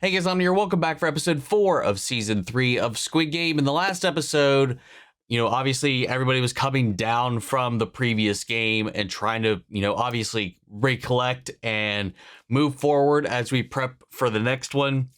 Hey guys, I'm here. Welcome back for episode 4 of season 3 of Squid Game. In the last episode, obviously everybody was coming down from the previous game and trying to, obviously recollect and move forward as we prep for the next one.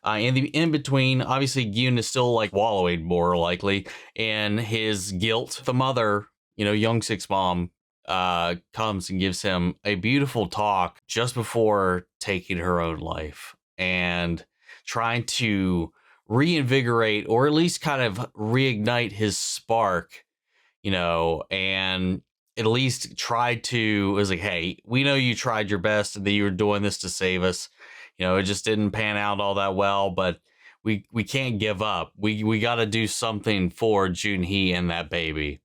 In between, obviously Gi-hun is still like wallowing more likely in his guilt. The mother, Yong-sik's mom, comes and gives him a beautiful talk just before taking her own life and trying to reinvigorate or at least kind of reignite his spark, and at least try to, it was like, hey, we know you tried your best and that you were doing this to save us. It just didn't pan out all that well, but we can't give up. We got to do something for Jun-hee and that baby.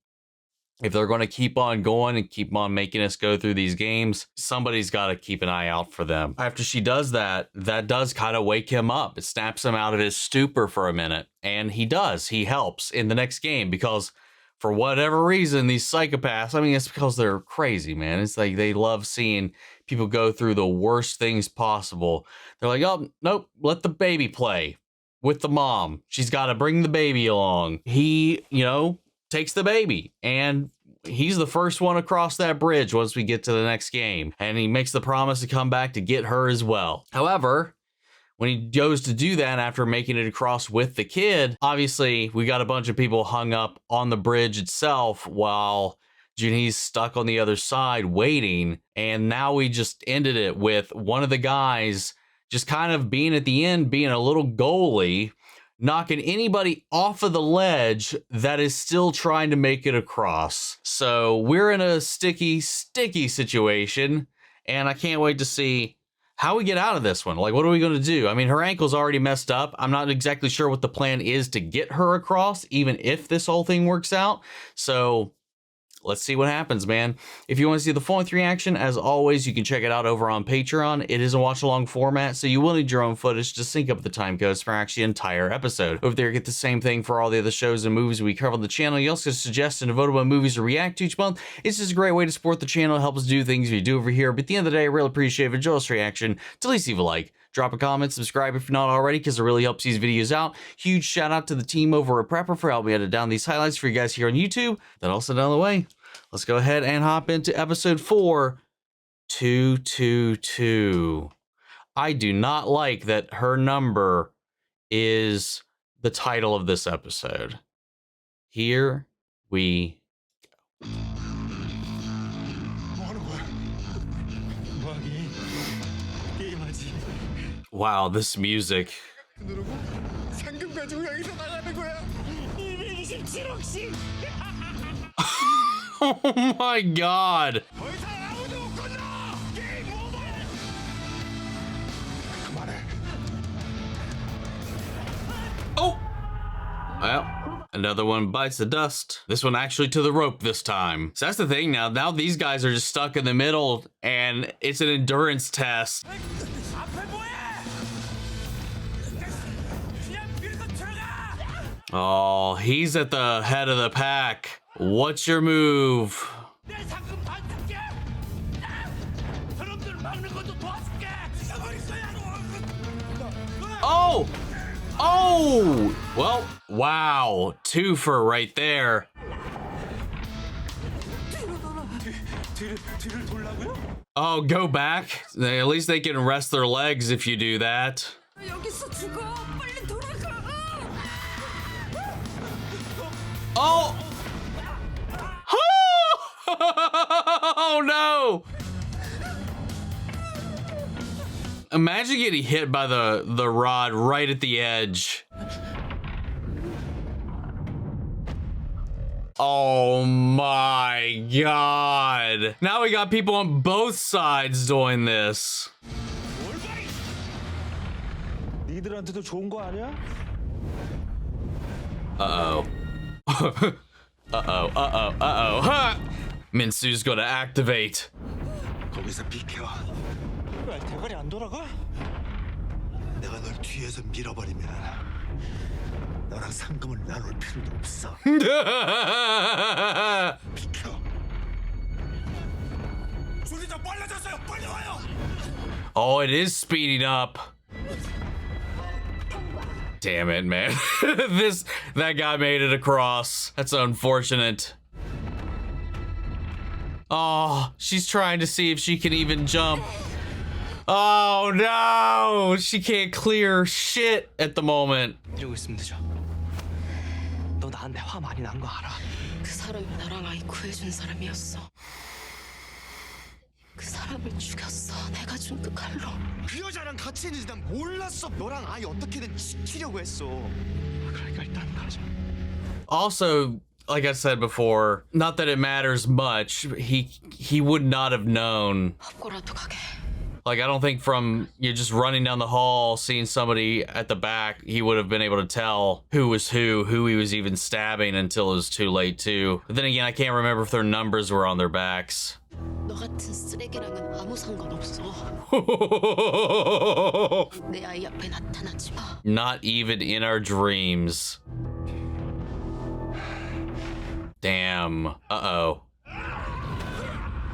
If they're going to keep on going and keep on making us go through these games, somebody's got to keep an eye out for them. After she does that, that does kind of wake him up. It snaps him out of his stupor for a minute. And he does. He helps in the next game because for whatever reason, these psychopaths, it's because they're crazy, man. It's like they love seeing people go through the worst things possible. They're like, oh, nope, let the baby play with the mom. She's got to bring the baby along. He, takes the baby and he's the first one across that bridge once we get to the next game, and he makes the promise to come back to get her as well. However, when he goes to do that after making it across with the kid, obviously we got a bunch of people hung up on the bridge itself while Jun-hee's stuck on the other side waiting, and now we just ended it with one of the guys just kind of being at the end, being a little goalie, knocking anybody off of the ledge that is still trying to make it across. So we're in a sticky situation, and I can't wait to see how we get out of this one. Like, what are we going to do? Her ankle's already messed up. I'm not exactly sure what the plan is to get her across, even if this whole thing works out. So let's see what happens, man. If you want to see the full-length reaction, as always, you can check it out over on Patreon. It is a watch-along format, so you will need your own footage to sync up with the time codes for actually an entire episode. Over there, you get the same thing for all the other shows and movies we cover on the channel. You also suggest and vote on movies to react to each month. It's just a great way to support the channel, help us do things we do over here. But at the end of the day, I really appreciate if you enjoy this reaction. To at least leave a like, drop a comment, subscribe if you're not already, because it really helps these videos out. Huge shout out to the team over at Prepper for helping me edit down these highlights for you guys here on YouTube. That also down the way. Let's go ahead and hop into episode 4, 222. I do not like that her number is the title of this episode. Here we go. Wow, this music. Oh my god. Oh! Well, another one bites the dust. This one actually to the rope this time. So that's the thing now. Now these guys are just stuck in the middle and it's an endurance test. Oh, he's at the head of the pack. What's your move? Oh! Oh! Well, wow. 2 for right there. Oh, go back? At least they can rest their legs if you do that. Oh! Oh no! Imagine getting hit by the rod right at the edge. Oh my god. Now we got people on both sides doing this. Uh-oh. Uh-oh. Ha! Minsu's gonna activate. 거기서 비켜. 왜 대가리 안 돌아가? 내가 널 뒤에서 밀어버리면 너랑 상금을 나눌 필요도 없어. 비켜. Oh, it is speeding up. damn it, man. That guy made it across. That's unfortunate. Oh, she's trying to see if she can even jump. Oh no, she can't clear shit at the moment. 이러고 있으면 되죠. 너 나한테 화 많이 난 거 알아? 그 사람이 나랑 아이 구해준 사람이었어. 그 사람을 죽였어. 내가 준 그 칼로. 그 여자랑 같이 있는지 난 몰랐어. 너랑 아이 어떻게든 지키려고 했어. 그러니까 일단 가자. Also, like I said before, not that it matters much, he would not have known. 업고라도 가게. Like, I don't think from you just running down the hall, seeing somebody at the back, he would have been able to tell who was who he was even stabbing until it was too late too. But then again, I can't remember if their numbers were on their backs. 너 같은 쓰레기랑은 아무 상관없어. 내 아이 앞에 나타나지 마. Not even in our dreams. Damn. Uh-oh.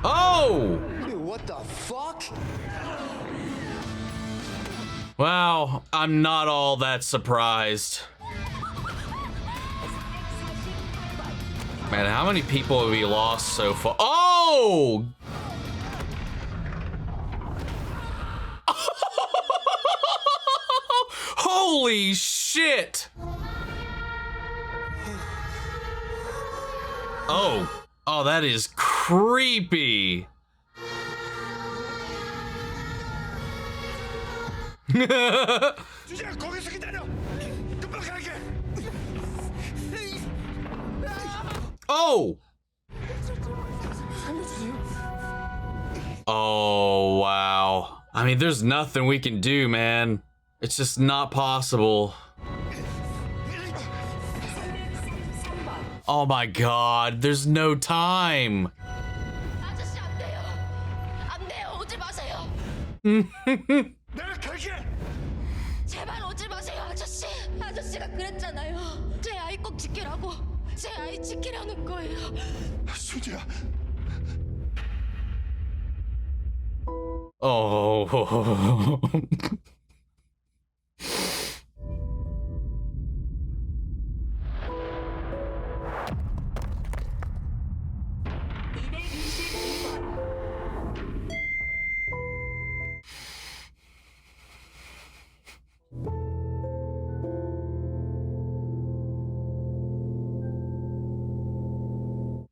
Oh! What the fuck? Wow, I'm not all that surprised. Man, how many people have we lost so far? Oh! Holy shit! Oh, that is creepy. 주제야 거기서 기다려. 금방 갈게. Oh! Oh, wow. I mean, there's nothing we can do, man. It's just not possible. Oh my god, there's no time. 아저씨 안 돼요. 안 돼요. 오지 마세요. 내가 갈게. 제발 오지 마세요, 아저씨. 아저씨가 그랬잖아요. 제 아이 꼭 지키라고. 제 아이 지키라는 거예요. 수지야. Oh.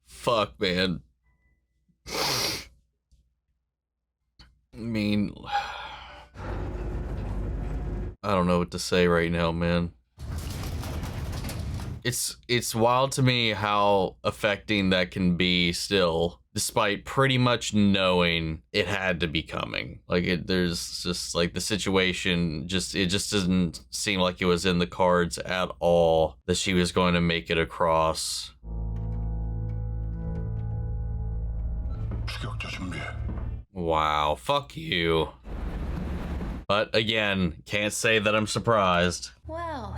Fuck, man. I mean, I don't know what to say right now, man. It's wild to me how affecting that can be still, despite pretty much knowing it had to be coming. Like there's just like the situation it just doesn't seem like it was in the cards at all that she was going to make it across. 추격자 준비해. Wow, fuck you. But again, can't say that I'm surprised. Well,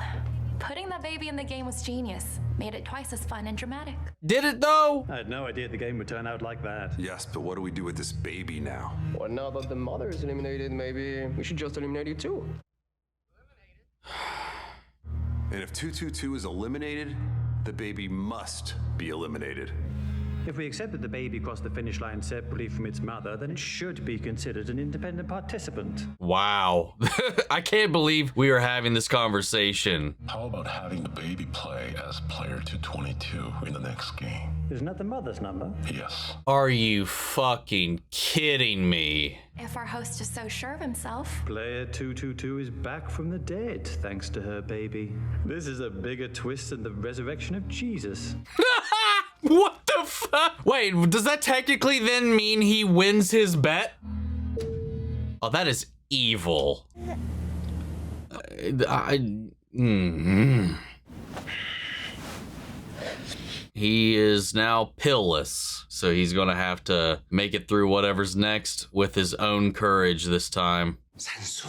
putting that baby in the game was genius. Made it twice as fun and dramatic. Did it though? I had no idea the game would turn out like that. Yes, but what do we do with this baby now? Well, now that the mother is eliminated, maybe we should just eliminate it too. And if 222 is eliminated, the baby must be eliminated. If we accept that the baby crossed the finish line separately from its mother, then it should be considered an independent participant. Wow. I can't believe we are having this conversation. How about having the baby play as player 222 in the next game? Isn't that the mother's number? Yes. Are you fucking kidding me? If our host is so sure of himself. Player 222 is back from the dead, thanks to her baby. This is a bigger twist than the resurrection of Jesus. What the fuck? Wait, does that technically then mean he wins his bet? Oh, that is evil. He is now pillless, so he's gonna have to make it through whatever's next with his own courage this time. 산수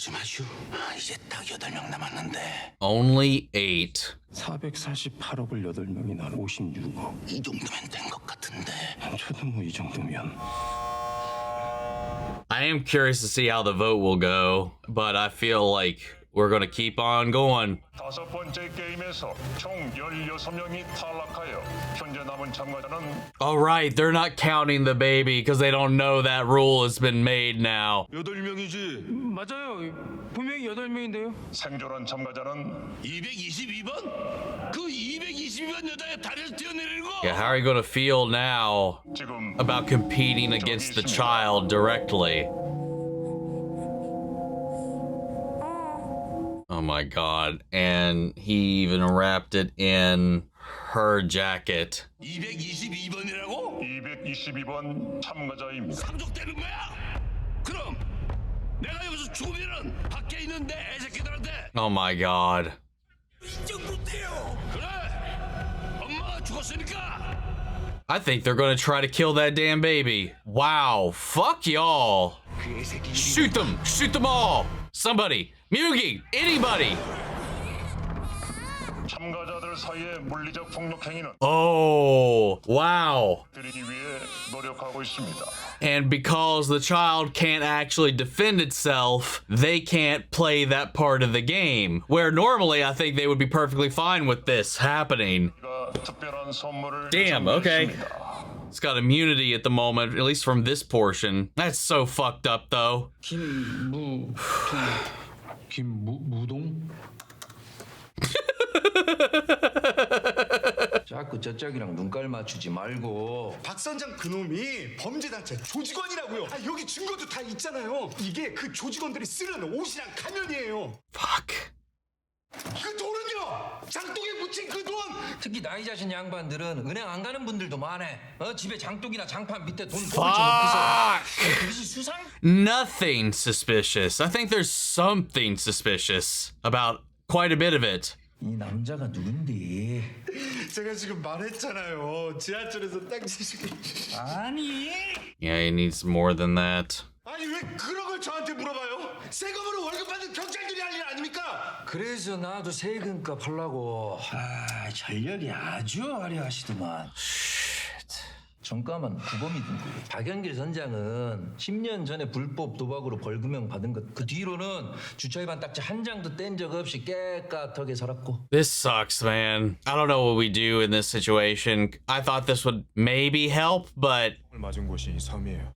좀 하슈. 이제 딱 8명 남았는데. Only 8. 448억을 8명이 난 56억. 이 정도면 된 것 같은데. 저도 뭐 이 정도면. I am curious to see how the vote will go, but I feel like we're gonna keep on going. 다섯 번째 게임에서 총 16명이 탈락하여 현재 남은 참가자는 All right, they're not counting the baby because they don't know that rule has been made now. 8명이지. 맞아요. 분명히 8명인데요. 생존한 참가자는 222번? 그 222번 여자의 다리를 뛰어내리는 거? Yeah, how are you gonna feel now 지금 about competing against the child directly? Oh my god. And he even wrapped it in her jacket. 222번이라고? 222번 참가자입니다. 상속되는 거야? 그럼 내가 여기서 죽으면은 밖에 있는 내 애새끼들한테 Oh my god. 인정 못해요. 그래? 엄마가 죽었으니까. I think they're gonna try to kill that damn baby. Wow. Fuck y'all. Shoot them. Shoot them all. Somebody. Myung-gi. Anybody. 참가자들 사이의 물리적 폭력 행위는 Oh. Wow. 들이기 위해 노력하고 있습니다. And because the child can't actually defend itself, they can't play that part of the game. Where normally I think they would be perfectly fine with this happening. 특별한 선물을 Damn, okay. 준비했습니다. It's got immunity at the moment, at least from this portion. That's so fucked up, though. 김무동? 자꾸 저짝이랑 눈깔 맞추지 말고. 박 선장 그놈이 범죄단체 조직원이라고요. 아, 여기 증거도 다 있잖아요. 이게 그 조직원들이 쓰는 옷이랑 가면이에요. Fuck. 그 돈은요? 장독에 묻힌 그 돈! 특히 나이 자신 양반들은 은행 안 가는 분들도 많아. 집에 장독이나 장판 밑에 돈 Fuck. 뽑을 줄 없어서. 그것이 수상? Nothing suspicious. I think there's something suspicious about quite a bit of it. 이 남자가 누군데? 제가 지금 말했잖아요. 지하철에서 딱 지시고. 아니. Yeah, he needs more than that. 아니 왜 그런 걸 저한테 물어봐요? 세금으로 월급 받는 경찰들이 할 일 아닙니까? 그래서 나도 세금값 하려고. 전력이 아주 화려하시더만. 정가만 구범이던데. 박영길 선장은 10년 전에 불법 도박으로 벌금형 받은 것. 그 뒤로는 주차 위반 딱지 한 장도 뗀 적 없이 깨끗하게 살았고. This sucks, man. I don't know what we do in this situation. I thought this would maybe help, but 맞은 곳이 섬이에요.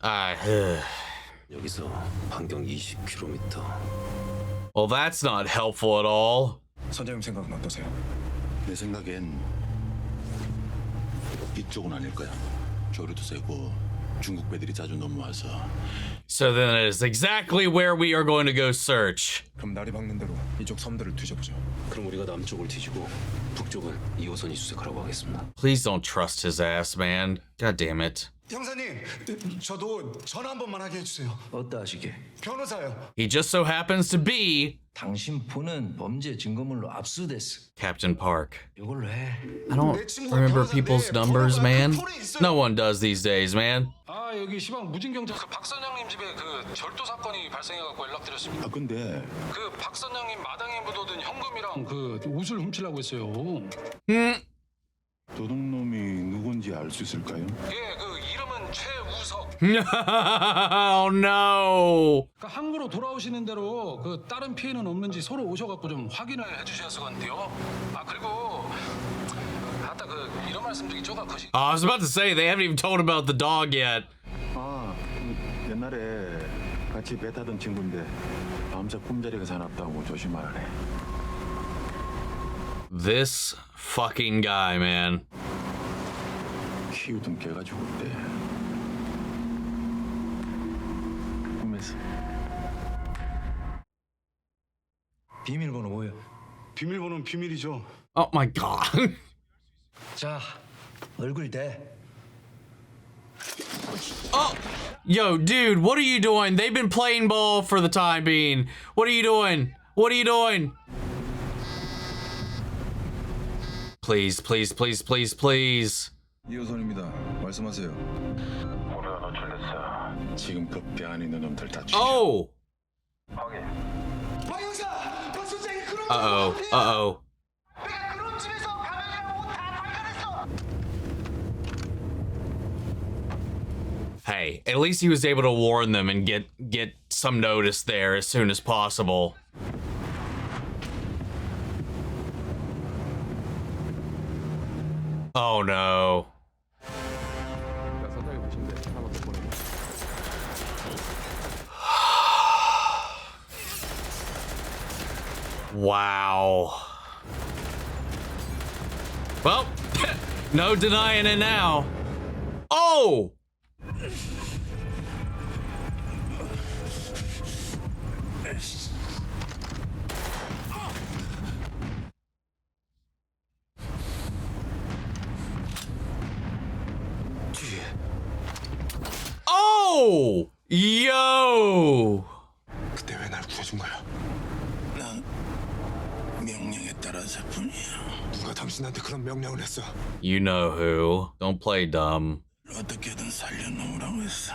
여기서 반경 20km. Well, that's not helpful at all. 선장님 생각은 어떠세요? 내 생각엔 이쪽은 아닐 거야. 교류도 세고 중국 배들이 자주 넘어와서. So then it is exactly where we are going to go search. 그럼 날이 밝는 대로 이쪽 섬들을 뒤져보죠. 그럼 우리가 남쪽을 뒤지고 북쪽은 2호선이 수색하라고 하겠습니다. Please don't trust his ass, man. God damn it. 형사님, 저도 전화 한 번만 하게 해주세요. 어떠하시게? 변호사요. He just so happens to be 당신 폰은 범죄 증거물로 압수됐어. Captain Park. 이걸로 해. I don't remember people's numbers, man. No one does these days, man. 아 여기 시방 무진경찰 박 선장님 집에 그 절도 사건이 발생해갖고 연락드렸습니다. 아 근데 그 박 선장님 마당에 묻어둔 현금이랑 그 옷을 훔치려고 했어요. 도둑놈이 누군지 알 수 있을까요? 예, 그 이름은 최우석. Oh no. 그 항구로 돌아오시는 대로 그 다른 피해는 없는지 서로 오셔갖고 좀 확인을 해주셔서 건데요. 아 그리고 아따 그 이런 말씀 드리기 쪼가 거시. I was about to say they haven't even told about the dog yet. 아 옛날에 같이 배 타던 친구인데 밤새 꿈자리가 사납다고 조심하라네. This fucking guy, man. 키우던 개가 죽었대. 꿈에서. 비밀번호 뭐예요? 비밀번호는 비밀이죠. Oh my god. 자, 얼굴 대. Oh, yo, dude, what are you doing? They've been playing ball for the time being. What are you doing? What are you doing? Please, please, please, please, please. 2호선입니다. 말씀하세요. 우리가 노출됐어. 지금 그 배 안에 있는 놈들 다 죽여. Oh. 확인. 박 형사, 박 선장이 그런 Uh-oh. Uh-oh. 내가 그런 집에서 가면이랑 옷다 발견했어. Hey, at least he was able to warn them and get some notice there as soon as possible. Oh no. Wow. Well, no denying it now. Oh! Oh! Yo! 그때 왜 날 구해준 거야? 난 명령에 따라서 뿐이야. 누가 당신한테 그런 명령을 했어? You know who. Don't play dumb. 어떻게든 살려놓으라고 했어.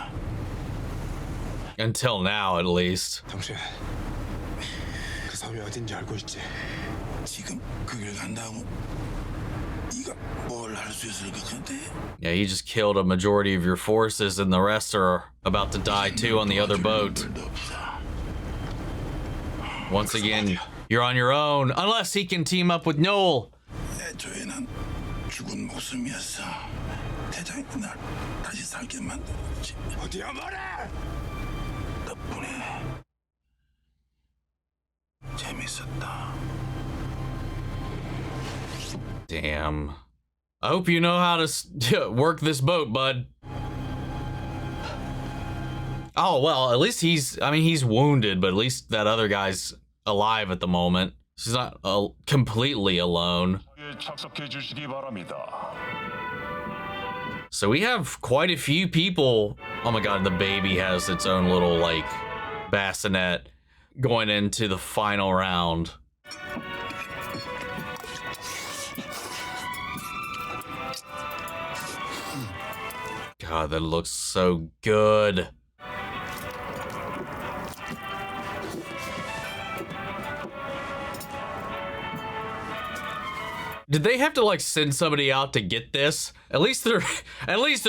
Until now, at least. 당신 그 섬이 어딘지 알고 있지? 지금 그 길 간다고 네가 뭘 할 수 있을 것 같아? Yeah, you just killed a majority of your forces, and the rest are about to die too on the other boat. Once again, you're on your own, unless he can team up with No-eul. 애초에는 죽은 목숨이었어. 대장이 날 다시 살게 만들었지. 어디야 말해! 덕분에 재밌었다. Damn. I hope you know how to work this boat, bud. Oh, well, at least he's wounded, but at least that other guy's alive at the moment. He's not completely alone. So we have quite a few people. Oh my god, the baby has its own little, like, bassinet going into the final round. God, that looks so good. Did they have to like send somebody out to get this? At least they're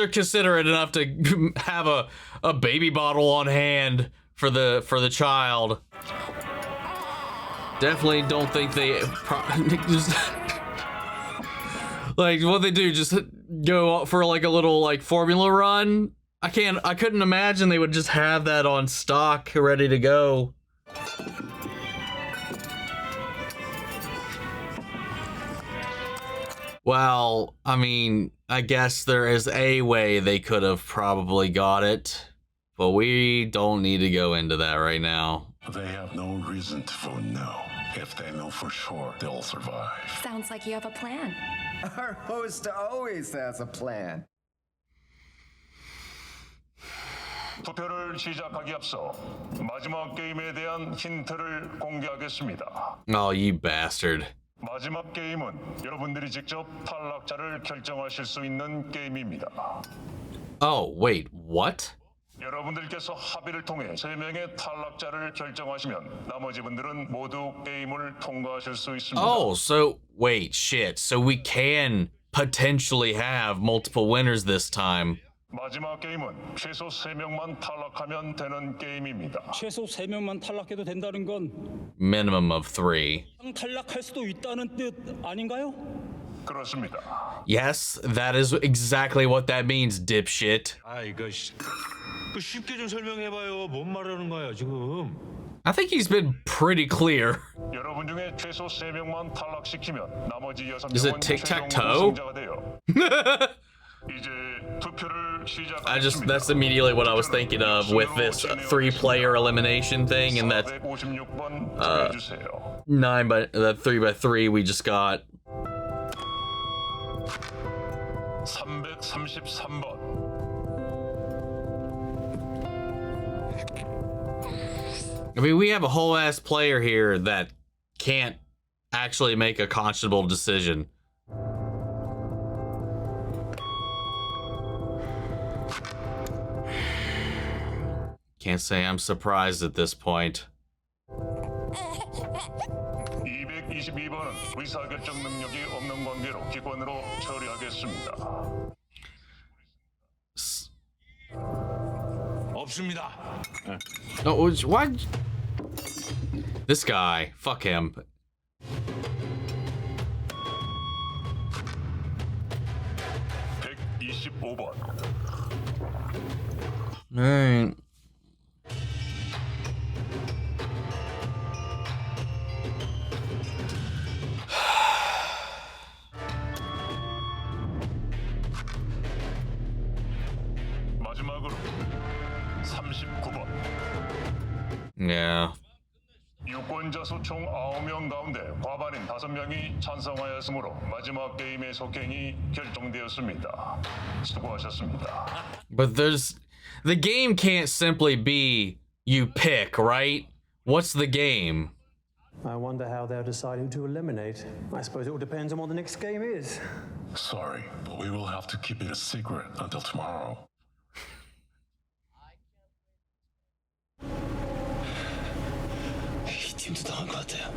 considerate enough to have a baby bottle on hand for the child. Definitely don't think they just like what they do, just go for like a little like formula run. I couldn't imagine they would just have that on stock ready to go. Well, I mean, I guess there is a way they could have probably got it, but we don't need to go into that right now. They have no reason to vote no. If they know for sure they'll survive. Sounds like you have a plan. Our host always has a plan. 투표를 시작하기 앞서 마지막 게임에 대한 힌트를 공개하겠습니다. Oh, you bastard. 마지막 게임은 여러분들이 직접 탈락자를 결정하실 수 있는 게임입니다. Oh, wait, what? 여러분들께서 합의를 통해 3명의 탈락자를 결정하시면 나머지 분들은 모두 게임을 통과하실 수 있습니다. Oh, so wait, shit. So we can potentially have multiple winners this time. 마지막 게임은 최소 3명만 탈락하면 되는 게임입니다. 최소 3명만 탈락해도 된다는 건 Minimum of 3. 탈락할 수도 있다는 뜻 아닌가요? 그렇습니다. Yes, that is exactly what that means, dipshit. 아 이거 쉽게 좀 설명해봐요. 뭔 말하는 거야 지금? I think he's been pretty clear. 여러분 중에 최소 3명만 탈락시키면 나머지 6명은 Is it tic-tac-toe? 우승자가 돼요. 이제 투표를 that's immediately what I was thinking of with this 3-player elimination thing, and that 3x3 we just got. 333번. I mean, we have a whole ass player here that can't actually make a conscionable decision. Can't say I'm surprised at this point. 222번은 의사결정 능력이 없는 관계로 기권으로 처리하겠습니다. 없습니다. No, why? This guy, fuck him. 5번. Alright. 마지막으로 39번. Yeah. 유권자 수 총 9명 가운데 과반인 5명이 찬성하였으므로 마지막 게임의 속행이 결정되었습니다. 수고하셨습니다. But the game can't simply be you pick, right? What's the game? I wonder how they're deciding to eliminate. I suppose it all depends on what the next game is. Sorry, but we will have to keep it a secret until tomorrow. 이 팀도 당한 것 같아요.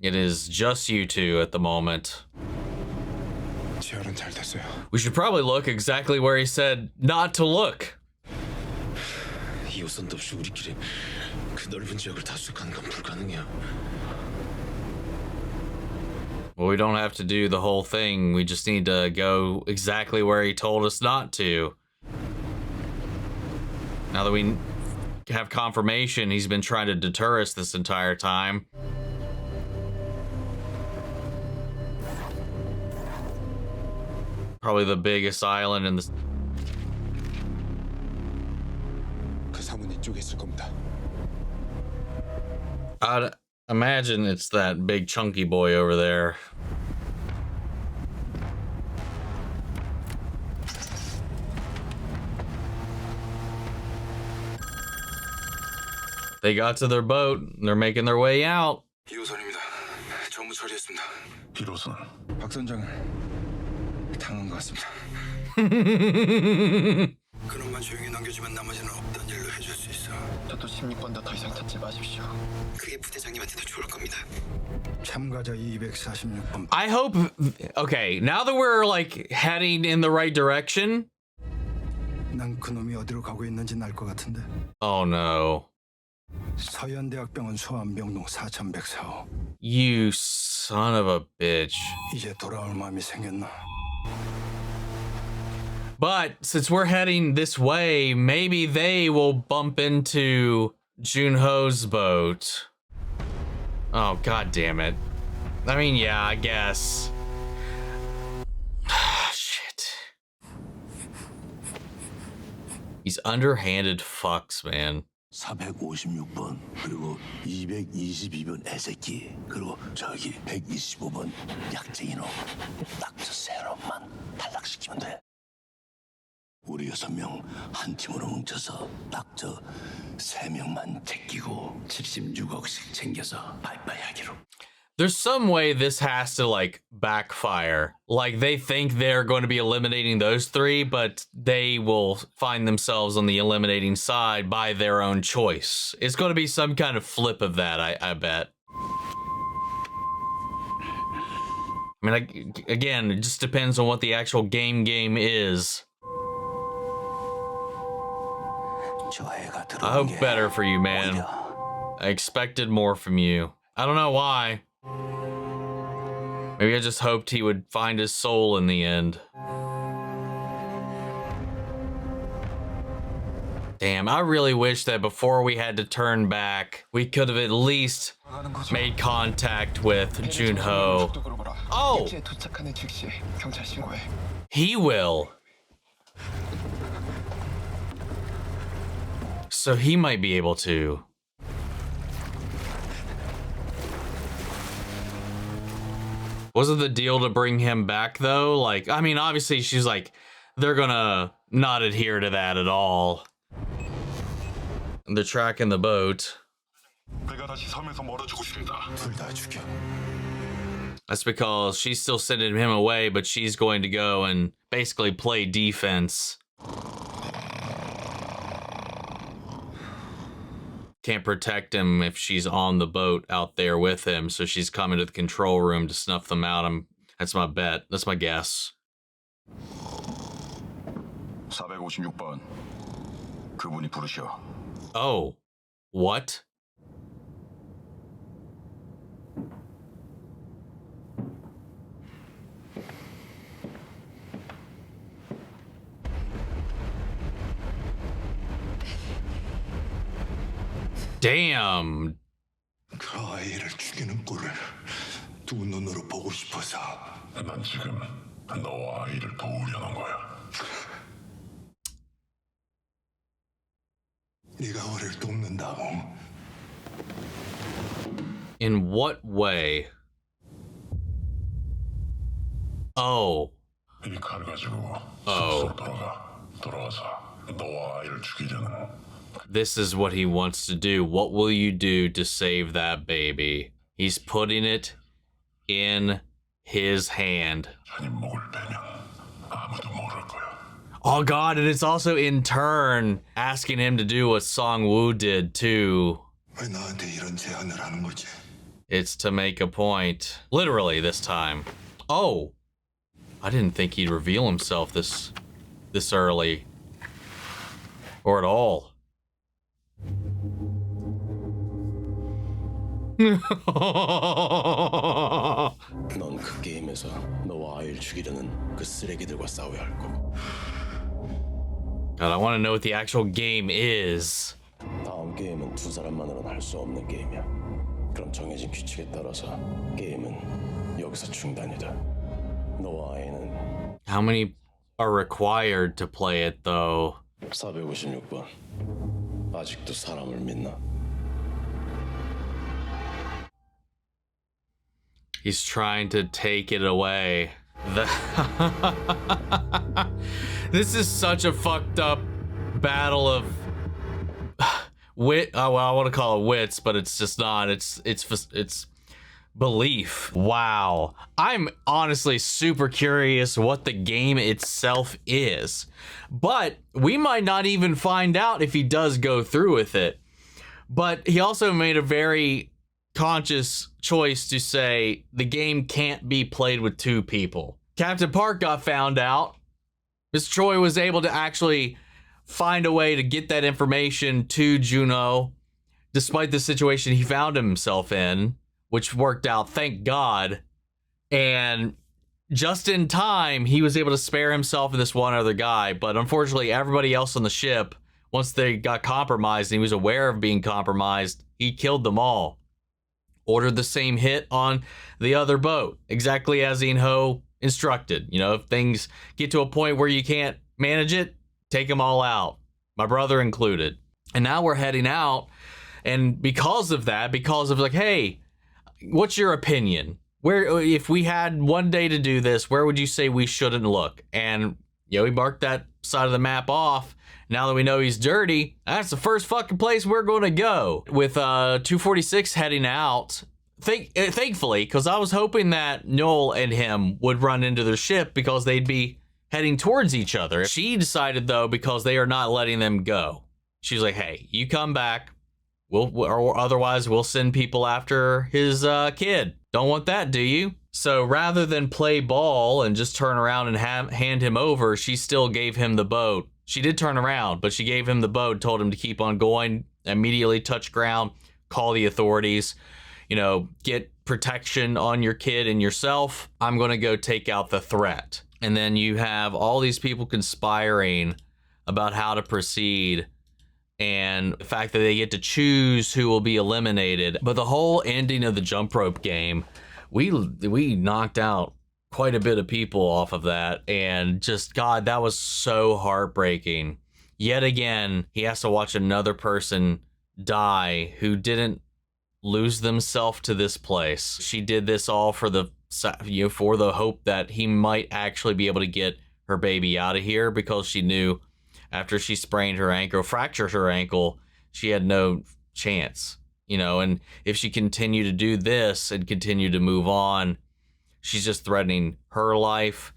It is just you two at the moment. 재활은 잘 됐어요. We should probably look exactly where he said not to look. 이 우선도 없이 우리끼리 그 넓은 지역을 다수하는 건 불가능해요. Well, we don't have to do the whole thing. We just need to go exactly where he told us not to. Now that we have confirmation, he's been trying to deter us this entire time. Probably the biggest island in the... 그 사문 이쪽에 있을 겁니다. I'd imagine it's that big chunky boy over there. They got to their boat. They're making their way out. 비로선입니다. 전부 처리했습니다. 비로선. 박 선장을 당한 것 같습니다. 그놈만 조용히 넘겨주면 나머지는 없던 일로 해줄 수 있어. 저도 16번도 더 이상 찾지 마십시오. 그게 부대장님한테도 좋을 겁니다. 참가자 246번. I hope... Okay, now that we're like heading in the right direction... 난 그놈이 어디로 가고 있는지 알 것 같은데. Oh no. 서현대학병원 소아암병동 4104호. You son of a bitch. 이제 돌아올 마음이 생겼나? But since we're heading this way, maybe they will bump into Jun-ho's boat. Oh, god damn it. I mean, yeah, I guess. Shit. These underhanded fucks, man. 456번 그리고 222번 애새끼 그리고 저기 125번 약쟁이로 딱 저 세 놈만 탈락시키면 돼. 우리 6명 한 팀으로 뭉쳐서 딱 저 3명만 제끼고 76억씩 챙겨서 바이바이 하기로. There's some way this has to like backfire. Like they think they're going to be eliminating those three, but they will find themselves on the eliminating side by their own choice. It's going to be some kind of flip of that, I bet. I mean, again, it just depends on what the actual game is. I hope better for you, man. I expected more from you. I don't know why. Maybe I just hoped he would find his soul in the end. Damn, I really wish that before we had to turn back, we could have at least made contact with Jun-ho. Oh! He will. So he might be able to. Wasn't the deal to bring him back though? Like, I mean, obviously she's like, they're gonna not adhere to that at all. And they're tracking the boat. That's because she's still sending him away, but she's going to go and basically play defense. Can't protect him if she's on the boat out there with him, so she's coming to the control room to snuff them out. That's my bet. That's my guess. 456번. 그분이 부르셔. Oh. What? Damn. 그 아이를 죽이는 꼴을 두 눈으로 보고 싶어서. 난 지금 너와 아이를 도우려는 거야. 네가 우리를 돕는다고. In what way? Oh. 이 칼 가지고 숲으로 돌아와서 너와 아이를 죽이려는. This is what he wants to do. What will you do to save that baby? He's putting it in his hand. Oh god, and it's also in turn asking him to do what Song-woo did too. 왜 나한테 이런 제안을 하는 거지? It's to make a point. Literally this time. Oh. I didn't think he'd reveal himself this early. Or at all. 넌 그 게임에서 너와 아이를 죽이려는 그 쓰레기들과 싸워야 할 거고. God, I want to know what the actual game is. 다음 게임은 두 사람만으로는 할 수 없는 게임이야. 그럼 정해진 규칙에 따라서 게임은 여기서 중단이다. 너와 아이는 How many are required to play it though? 456번. 아직도 사람을 믿나? He's trying to take it away. This is such a fucked up battle of wit. Oh, well, I want to call it wits, but it's just not. It's belief. Wow. I'm honestly super curious what the game itself is, but we might not even find out if he does go through with it. But he also made a very conscious choice to say the game can't be played with two people. Captain Park got found out. Miss Choi was able to actually find a way to get that information to Jun-ho, despite the situation he found himself in, which worked out, thank God. And just in time, he was able to spare himself and this one other guy. But unfortunately, everybody else on the ship, once they got compromised and he was aware of being compromised, he killed them all. Ordered the same hit on the other boat, exactly as Jun-ho instructed. You know, if things get to a point where you can't manage it, take them all out, my brother included. And now we're heading out, and because of that, because of like, hey, what's your opinion? Where, if we had one day to do this, where would you say we shouldn't look? And we marked that side of the map off. Now that we know he's dirty, that's the first fucking place we're going to go. With 246 heading out, thankfully, because I was hoping that No-eul and him would run into their ship because they'd be heading towards each other. She decided, though, because they are not letting them go. She's like, hey, you come back, or otherwise we'll send people after his kid. Don't want that, do you? So rather than play ball and just turn around and hand him over, she still gave him the boat. She did turn around, but she gave him the boat, told him to keep on going, immediately touch ground, call the authorities, get protection on your kid and yourself. I'm going to go take out the threat. And then you have all these people conspiring about how to proceed and the fact that they get to choose who will be eliminated. But the whole ending of the jump rope game, we knocked out quite a bit of people off of that, and just, God, that was so heartbreaking. Yet again, he has to watch another person die who didn't lose themselves to this place. She did this all for the hope that he might actually be able to get her baby out of here, because she knew after she fractured her ankle, she had no chance, and if she continued to do this and continue to move on, she's just threatening her life,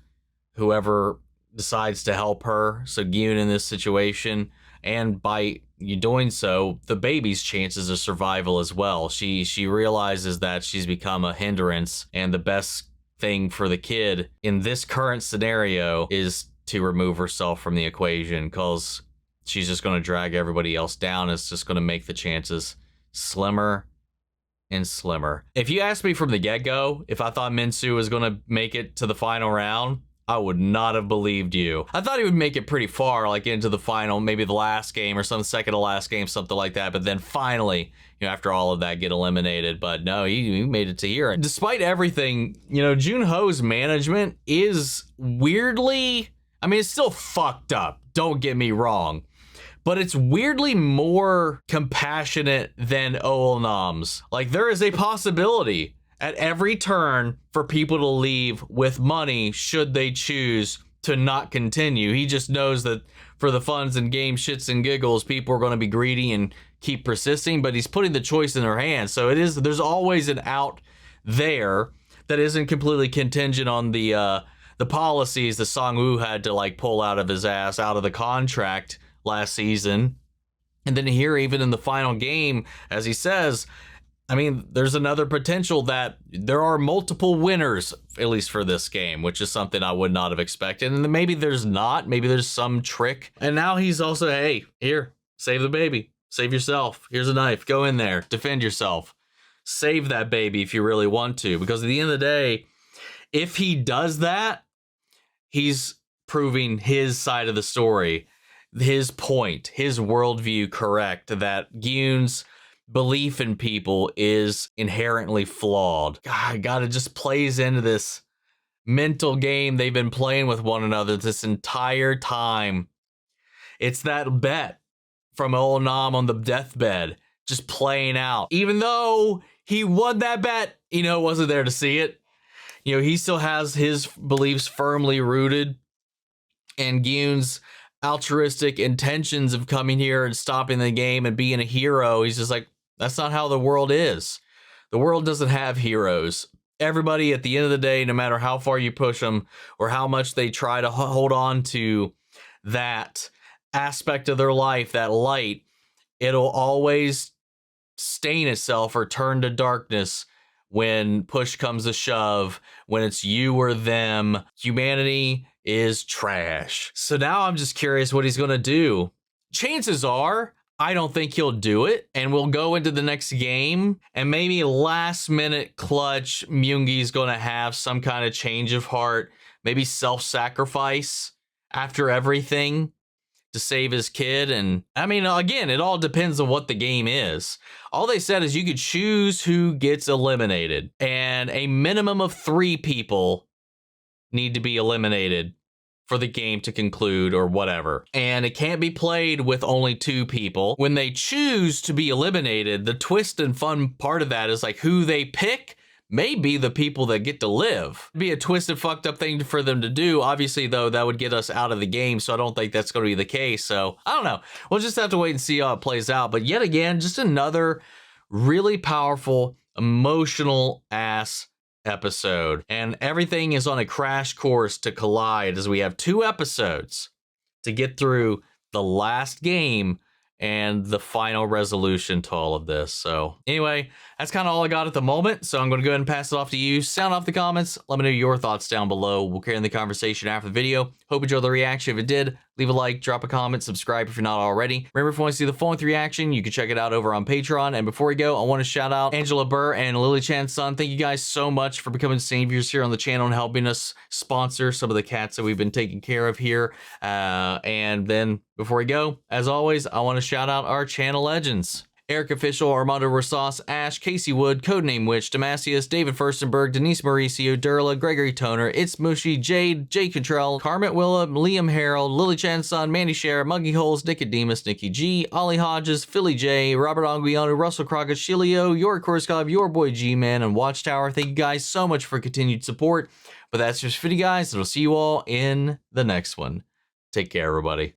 whoever decides to help her. So Gi-hun in this situation, and by you doing so, the baby's chances of survival as well. She realizes that she's become a hindrance, and the best thing for the kid in this current scenario is to remove herself from the equation, because she's just going to drag everybody else down. It's just going to make the chances slimmer and slimmer. If you asked me from the get-go if I thought Min-soo was going to make it to the final round, I would not have believed you. I thought he would make it pretty far, like into the final, maybe the last game or some second to last game, something like that. But then finally, you know, after all of that, get eliminated. But no, he made it to here. And despite everything, you know, Jun-ho's management is weirdly, I mean, it's still fucked up. Don't get me wrong. But it's weirdly more compassionate than Oh-nam's. Like, there is a possibility at every turn for people to leave with money should they choose to not continue. He just knows that for the funds and game shits and giggles, people are going to be greedy and keep persisting, but he's putting the choice in their hands. So there's always an out there that isn't completely contingent on the policies that Sang-woo had to like pull out of his ass out of the contract last season. And then here, even in the final game, as he says, I mean, there's another potential that there are multiple winners, at least for this game, which is something I would not have expected. And then maybe there's not, maybe there's some trick. And now he's also, hey, here, save the baby, save yourself. Here's a knife, go in there, defend yourself. Save that baby if you really want to, because at the end of the day, if he does that, he's proving his side of the story, his point, his worldview correct, that Gyun's belief in people is inherently flawed. God, it just plays into this mental game they've been playing with one another this entire time. It's that bet from old Nam on the deathbed just playing out. Even though he won that bet, you know, wasn't there to see it. You know, he still has his beliefs firmly rooted, and Gyun's altruistic intentions of coming here and stopping the game and being a hero, he's just like, that's not how the world is. The world doesn't have heroes. Everybody, at the end of the day, no matter how far you push them or how much they try to hold on to that aspect of their life, that light, it'll always stain itself or turn to darkness when push comes to shove, when it's you or them. Humanity is trash. So now I'm just curious what he's going to do. Chances are, I don't think he'll do it, and we'll go into the next game, and maybe last minute clutch, Myung-gi's going to have some kind of change of heart, maybe self-sacrifice after everything to save his kid. And I mean, again, it all depends on what the game is. All they said is you could choose who gets eliminated, and a minimum of 3 people need to be eliminated for the game to conclude or whatever. And it can't be played with only 2 people. When they choose to be eliminated, the twist and fun part of that is like who they pick may be the people that get to live. It'd be a twisted, fucked up thing for them to do. Obviously, though, that would get us out of the game, so I don't think that's going to be the case. So, I don't know. We'll just have to wait and see how it plays out. But yet again, just another really powerful, emotional-ass episode, and everything is on a crash course to collide as we have 2 episodes to get through the last game and the final resolution to all of this. So anyway, that's kind of all I got at the moment, so I'm going to go ahead and pass it off to you. Sound off the comments, let me know your thoughts down below. We'll carry on the conversation after the video. Hope you enjoyed the reaction. If it did, leave a like, drop a comment, subscribe if you're not already. Remember, if you want to see the full-length reaction, you can check it out over on Patreon. And before we go, I want to shout out Angela Burr and Lily Chan's son. Thank you guys so much for becoming saviors here on the channel and helping us sponsor some of the cats that we've been taking care of here. And then before we go, as always, I want to shout out our channel legends: Eric Official, Armando Rosas, Ash, Casey Wood, Codename Witch, Damasius, David Furstenberg, Denise Mauricio, Durla, Gregory Toner, It's Mushy, Jade, Jay Cottrell, Carmet Willa, Liam Harold, Lily Chan's son, Mandy Share, Muggy Holes, Nicodemus, Nikki G, Ollie Hodges, Philly J, Robert Anguiano, Russell Crockett, Shilio, York Korskov, Your Boy G-Man, and Watchtower. Thank you guys so much for continued support. But that's just for you guys, and I'll see you all in the next one. Take care, everybody.